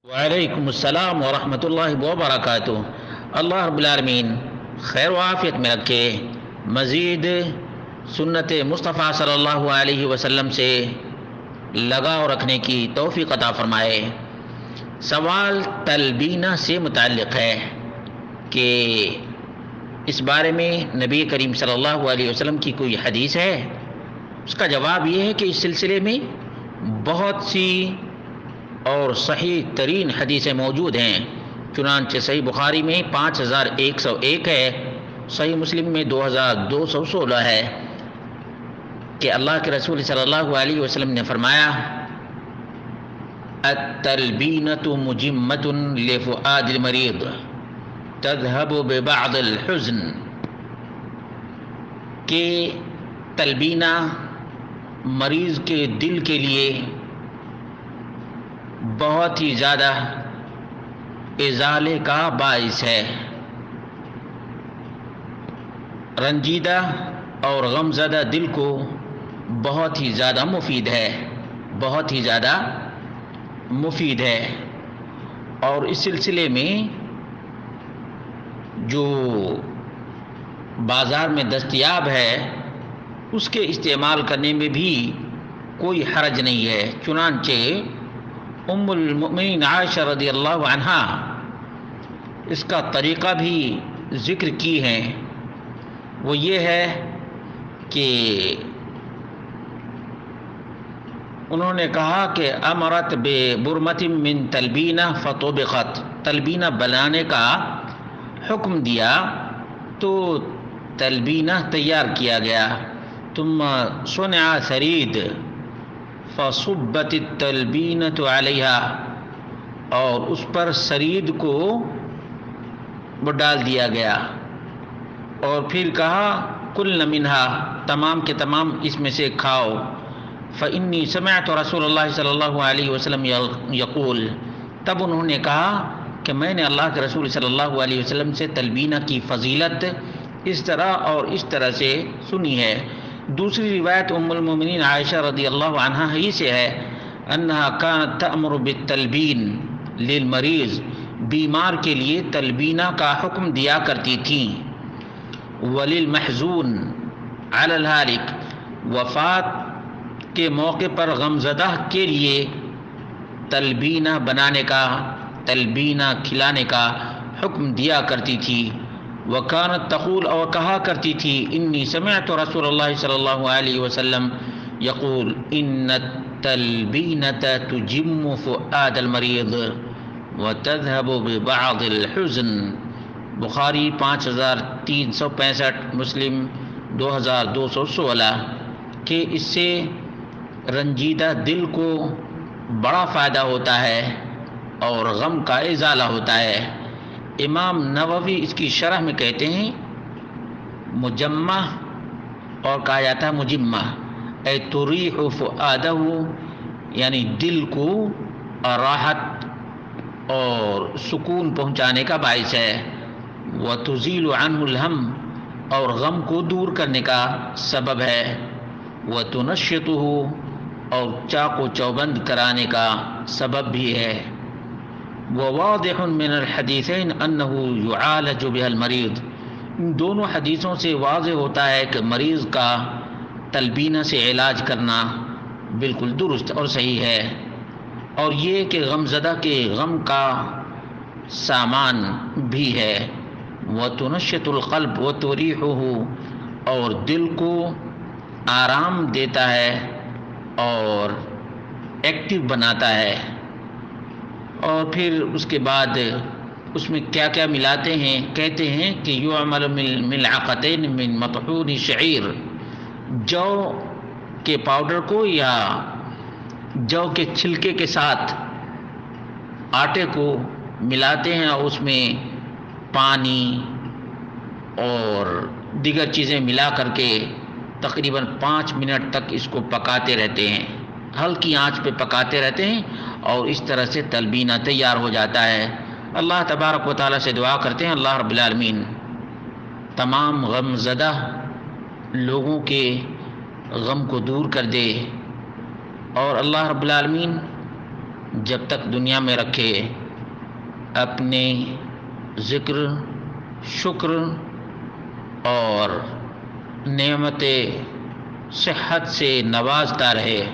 وعلیکم السلام ورحمۃ اللہ وبرکاتہ۔ اللہ رب العالمین خیر و عافیت میں رکھے، مزید سنت مصطفیٰ صلی اللہ علیہ وسلم سے لگاؤ رکھنے کی توفیق عطا فرمائے۔ سوال تلبینہ سے متعلق ہے کہ اس بارے میں نبی کریم صلی اللہ علیہ وسلم کی کوئی حدیث ہے؟ اس کا جواب یہ ہے کہ اس سلسلے میں بہت سی اور صحیح ترین حدیثیں موجود ہیں، چنانچہ صحیح بخاری میں 5101 ہے، صحیح مسلم میں 2216 ہے کہ اللہ کے رسول صلی اللہ علیہ وسلم نے فرمایا التلبینۃ مجمۃ لفؤاد المریض تذهب ببعض الحزن، کہ تلبینہ مریض کے دل کے لیے بہت ہی زیادہ ازالے کا باعث ہے، رنجیدہ اور غمزدہ دل کو بہت ہی زیادہ مفید ہے، بہت ہی زیادہ مفید ہے۔ اور اس سلسلے میں جو بازار میں دستیاب ہے اس کے استعمال کرنے میں بھی کوئی حرج نہیں ہے، چنانچہ ام المؤمنین عائشہ رضی اللہ عنہا اس کا طریقہ بھی ذکر کی ہیں۔ وہ یہ ہے کہ انہوں نے کہا کہ امرت ببرمۃ من تلبینہ فطبخت، تلبینہ بنانے کا حکم دیا تو تلبینہ تیار کیا گیا، ثم صنع ثرید فصبت التلبینۃ علیہا، اور اس پر سرید کو وہ ڈال دیا گیا، اور پھر کہا کل منہا، تمام کے تمام اس میں سے کھاؤ، فانی سمعت رسول اللہ صلی اللہ علیہ وسلم یقول، تب انہوں نے کہا کہ میں نے اللہ کے رسول صلی اللہ علیہ وسلم سے تلبینہ کی فضیلت اس طرح اور اس طرح سے سنی ہے۔ دوسری روایت ام المؤمنین عائشہ رضی اللہ عنہا ہی سے ہے انہا کانت تأمر بالتلبین للمریض، بیمار کے لیے تلبینہ کا حکم دیا کرتی تھیں، وللمحزون علی الہالک، وفات کے موقع پر غمزدہ کے لیے تلبینہ بنانے کا، تلبینہ کھلانے کا حکم دیا کرتی تھی۔ وکانت تقول، اور کہا کرتی تھی انی سمعت رسول اللہ صلی اللہ علیہ وسلم یقول ان التلبینۃ تجم فؤاد المریض وتذهب ببعض الحزن، بخاری 5365، مسلم 2216، کہ اس سے رنجیدہ دل کو بڑا فائدہ ہوتا ہے اور غم کا ازالہ ہوتا ہے۔ امام نووی اس کی شرح میں کہتے ہیں مجمع، اور کہا جاتا ہے مجمع، اے تریح فؤادہ، یعنی دل کو راحت اور سکون پہنچانے کا باعث ہے، وتزیل عنہ الہم، اور غم کو دور کرنے کا سبب ہے، وتنشطہ، اور چاق و چوبند کرانے کا سبب بھی ہے، وواضح من الحدیثین انہ یعالج بها المریض، ان دونوں حدیثوں سے واضح ہوتا ہے کہ مریض کا تلبینہ سے علاج کرنا بالکل درست اور صحیح ہے، اور یہ کہ غمزدہ کے غم کا سامان بھی ہے، وتنشط القلب وتریحہ، اور دل کو آرام دیتا ہے اور ایکٹیو بناتا ہے۔ اور پھر اس کے بعد اس میں کیا کیا ملاتے ہیں، کہتے ہیں کہ یعمل ملعقتین من مطحون شعیر، جو کے پاؤڈر کو یا جو کے چھلکے کے ساتھ آٹے کو ملاتے ہیں، اور اس میں پانی اور دیگر چیزیں ملا کر کے تقریباً 5 منٹ تک اس کو پکاتے رہتے ہیں، ہلکی آنچ پہ پکاتے رہتے ہیں، اور اس طرح سے تلبینہ تیار ہو جاتا ہے۔ اللہ تبارک و تعالیٰ سے دعا کرتے ہیں اللہ رب العالمین تمام غم زدہ لوگوں کے غم کو دور کر دے، اور اللہ رب العالمین جب تک دنیا میں رکھے اپنے ذکر، شکر اور نعمت صحت سے نوازتا رہے،